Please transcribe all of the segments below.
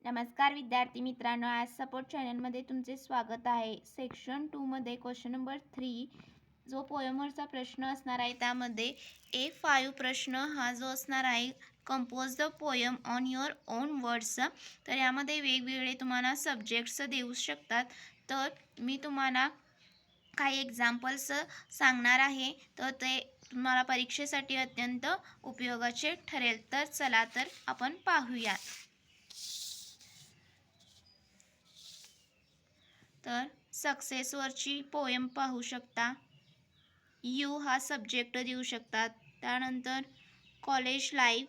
नमस्कार विद्यार्थी मित्रांनो, आज सपोर्ट चॅनलमध्ये तुमचे स्वागत आहे. सेक्शन 2 मध्ये क्वेश्चन नंबर 3 जो पोयमवरचा प्रश्न असणार आहे त्यामध्ये A5 प्रश्न हा जो असणार आहे, compose the poem on your on words. तर यामध्ये वेगवेगळे तुम्हाला सब्जेक्ट्स देऊ शकतात. तर मी तुम्हाला काही एक्झाम्पल्स सांगणार आहे, तर ते तुम्हाला परीक्षेसाठी अत्यंत उपयोगाचे ठरेल. तर चला तर आपण पाहूया. तर सक्सेसवरची पोयम पाहू शकता. यू हा सब्जेक्ट देऊ शकतात. त्यानंतर कॉलेज लाईफ,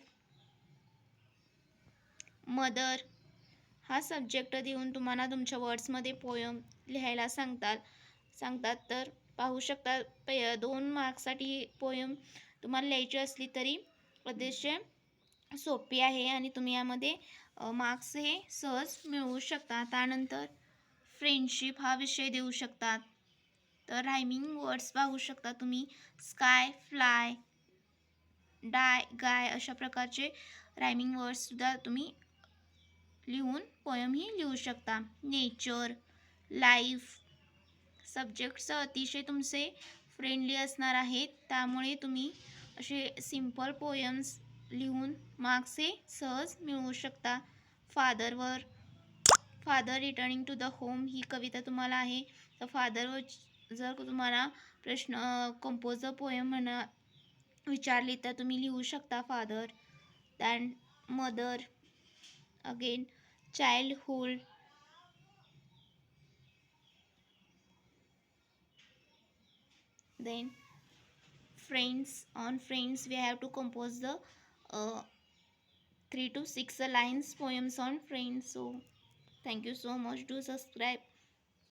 मदर हा सब्जेक्ट देऊन तुम्हाला तुमच्या वर्ड्समध्ये पोयम लिहायला सांगतात. तर पाहू शकता 2 मार्क्ससाठी ही पोयम तुम्हाला लिहायची असली तरी अतिशय सोपी आहे आणि तुम्ही यामध्ये मार्क्स हे सहज मिळवू शकता. त्यानंतर फ्रेंडशिप हा विषय देऊ शकतात. तर रायमिंग वर्ड्स पाहू शकता तुम्ही. स्काय, फ्लाय, डाय, गाय अशा प्रकारचे रायमिंग वर्ड्ससुद्धा तुम्ही लिहून पोयम ही लिहू शकता. नेचर, लाईफ सब्जेक्ट्स अतिशय तुमचे फ्रेंडली असणार आहेत, त्यामुळे तुम्ही असे सिम्पल पोयम्स लिहून मार्क्स हे सहज मिळवू शकता. Father returning to the home ही कविता तुम्हाला आहे. तर फादरवर जर तुम्हाला प्रश्न कंपोज द पोयम म्हणा विचारली तर तुम्ही लिहू शकता father. Than mother, again childhood, then friends we have to compose the 3 to 6 lines poems on friends. So thank you so much. Do subscribe.